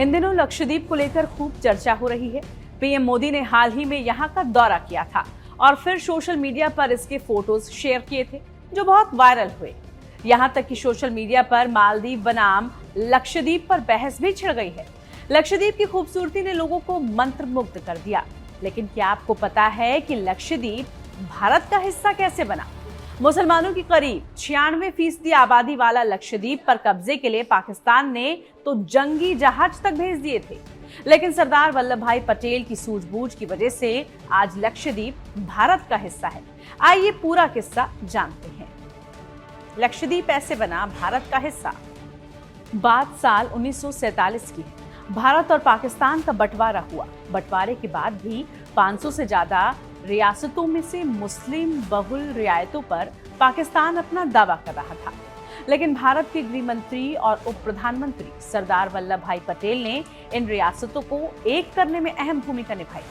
इन दिनों लक्षद्वीप को लेकर खूब चर्चा हो रही है। पीएम मोदी ने हाल ही में यहां का दौरा किया था और फिर सोशल मीडिया पर इसके फोटोज शेयर किए थे जो बहुत वायरल हुए। यहां तक कि सोशल मीडिया पर मालदीव बनाम लक्षद्वीप पर बहस भी छिड़ गई है। लक्षद्वीप की खूबसूरती ने लोगों को मंत्रमुग्ध कर दिया। लेकिन क्या आपको पता है कि लक्षद्वीप भारत का हिस्सा कैसे बना? मुसलमानों की करीब 96% आबादी वाला लक्षद्वीप पर कब्जे के लिए पाकिस्तान ने तो जंगी जहाज तक भेज दिए थे, लेकिन सरदार वल्लभ भाई पटेल की सूझबूझ की वजह से आज लक्षद्वीप भारत का हिस्सा है। आइए पूरा किस्सा जानते हैं। लक्षद्वीप ऐसे बना भारत का हिस्सा। बात साल 1947 की है। भारत और पाकिस्तान का बंटवारा हुआ। बंटवारे के बाद भी 500 से ज्यादा रियासतों में से मुस्लिम बहुल रियायतों पर पाकिस्तान अपना दावा कर रहा था, लेकिन भारत के गृह मंत्री और उप प्रधानमंत्री सरदार वल्लभ भाई पटेल ने इन रियासतों को एक करने में अहम भूमिका निभाई।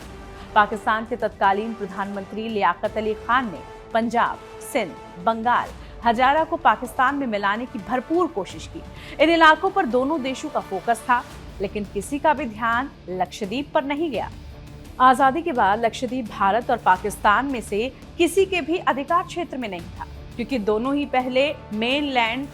पाकिस्तान के तत्कालीन प्रधानमंत्री लियाकत अली खान ने पंजाब, सिंध, बंगाल, हजारा को पाकिस्तान में मिलाने की भरपूर कोशिश की। इन इलाकों पर दोनों देशों का फोकस था, लेकिन किसी का भी ध्यान लक्षद्वीप पर नहीं गया। आजादी के बाद लक्षद्वीप भारत और पाकिस्तान में से किसी के भी अधिकार क्षेत्र में नहीं था, क्योंकि दोनों ही पहले मेनलैंड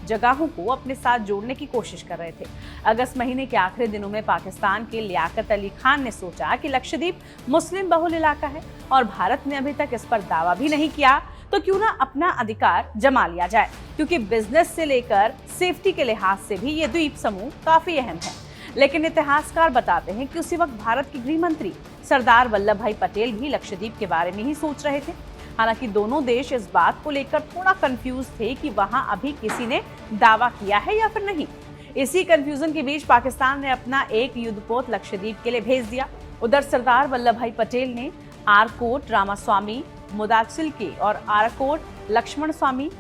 जगहों को अपने साथ जोड़ने की कोशिश कर रहे थे। अगस्त महीने के आखिरी दिनों में पाकिस्तान के लियाकत अली खान ने सोचा कि लक्षद्वीप मुस्लिम बहुल इलाका है और भारत ने अभी तक इस पर दावा भी नहीं किया, तो क्यों ना अपना अधिकार जमा लिया जाए, क्योंकि बिजनेस से लेकर सेफ्टी के लिहाज से भी ये द्वीप समूह काफी अहम है। लेकिन इतिहासकार बताते हैं कि उसी वक्त भारत के गृह मंत्री सरदार वल्लभ भाई पटेल भी लक्षद्वीप के बारे में ही सोच रहे थे। हालांकि दोनों देश इस बात को लेकर थोड़ा कंफ्यूज थे कि वहां अभी किसी ने दावा किया है या फिर नहीं। इसी कंफ्यूजन के बीच पाकिस्तान ने अपना एक युद्धपोत लक्षद्वीप के लिए भेज दिया। उधर सरदार वल्लभ भाई पटेल ने आरकोट रामास्वामी मुदासिलके और आरकोट लक्ष्मण स्वामी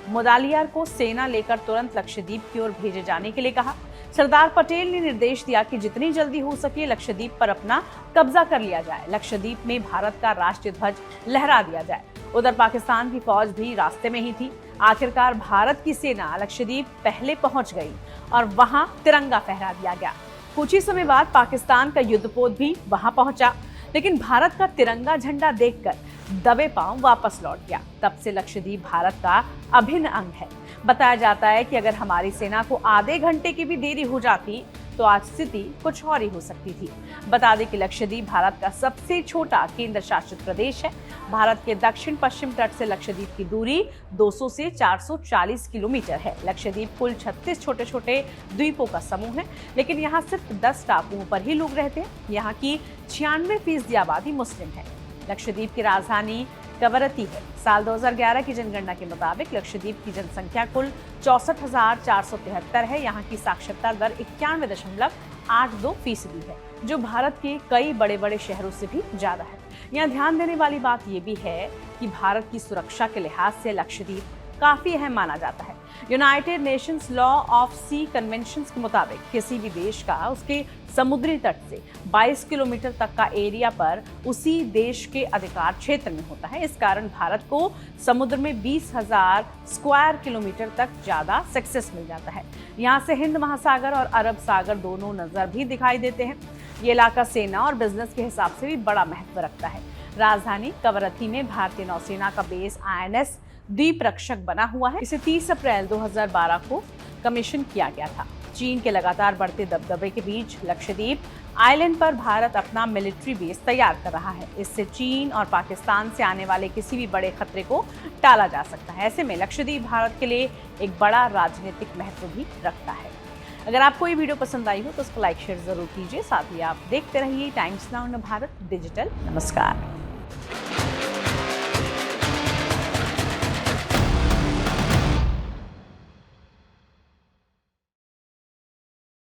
मुदालियार को सेना लेकर तुरंत लक्षद्वीप की ओर भेजे जाने के लिए कहा। सरदार पटेल ने निर्देश दिया कि जितनी जल्दी हो सके लक्षद्वीप पर अपना कब्जा कर लिया जाए, लक्षद्वीप में भारत का राष्ट्रीय ध्वज लहरा दिया जाए। उधर पाकिस्तान की फौज भी रास्ते में ही थी। आखिरकार भारत की सेना लक्षद्वीप पहले पहुंच गई और वहां तिरंगा फहरा दिया गया। कुछ ही समय बाद पाकिस्तान का युद्धपोत भी वहां पहुंचा, लेकिन भारत का तिरंगा झंडा देखकर दबे पांव वापस लौट गया। तब से लक्षद्वीप भारत का अभिन्न अंग है। बताया जाता है कि अगर हमारी सेना को आधे घंटे की भी देरी हो जाती तो आज स्थिति कुछ और ही हो सकती थी। बता दें कि लक्षद्वीप भारत का सबसे छोटा केंद्र शासित प्रदेश है। भारत के दक्षिण पश्चिम तट से लक्षद्वीप की दूरी 200 से 440 किलोमीटर है। लक्षद्वीप कुल 36 छोटे छोटे द्वीपों का समूह है, लेकिन यहाँ सिर्फ 10 टापुओं पर ही लोग रहते हैं। यहाँ की 96% आबादी मुस्लिम है। लक्षद्वीप की राजधानी कवरत्ती है। साल 2011 की जनगणना के मुताबिक लक्षद्वीप की जनसंख्या कुल 64,473 है। यहाँ की साक्षरता दर 91.82% है, जो भारत के कई बड़े बड़े शहरों से भी ज्यादा है। यहाँ ध्यान देने वाली बात यह भी है कि भारत की सुरक्षा के लिहाज से लक्षद्वीप काफी अहम माना जाता है। United Nations law of sea convention के मुताबिक किसी भी देश का उसके समुद्री तट से 22 किलोमीटर तक का एरिया पर उसी देश के अधिकार क्षेत्र में होता है। इस कारण भारत को समुद्र में 20,000 स्क्वायर किलोमीटर तक ज्यादा सक्सेस मिल जाता है। यहाँ से हिंद महासागर और अरब सागर दोनों नजर भी दिखाई देते हैं। ये इलाका सेना और बिजनेस के हिसाब से भी बड़ा महत्व रखता है। राजधानी कवरत्ती में भारतीय नौसेना का बेस INS द्वीप रक्षक बना हुआ है। इसे 30 अप्रैल 2012 को कमीशन किया गया था। चीन के लगातार बढ़ते दबदबे के बीच लक्षद्वीप आइलैंड पर भारत अपना मिलिट्री बेस तैयार कर रहा है। इससे चीन और पाकिस्तान से आने वाले किसी भी बड़े खतरे को टाला जा सकता है। ऐसे में लक्षद्वीप भारत के लिए एक बड़ा राजनीतिक महत्व भी रखता है। अगर आपको ये वीडियो पसंद आई हो तो उसको लाइक शेयर जरूर कीजिए। साथ ही आप देखते रहिए टाइम्स नाउ भारत डिजिटल। नमस्कार।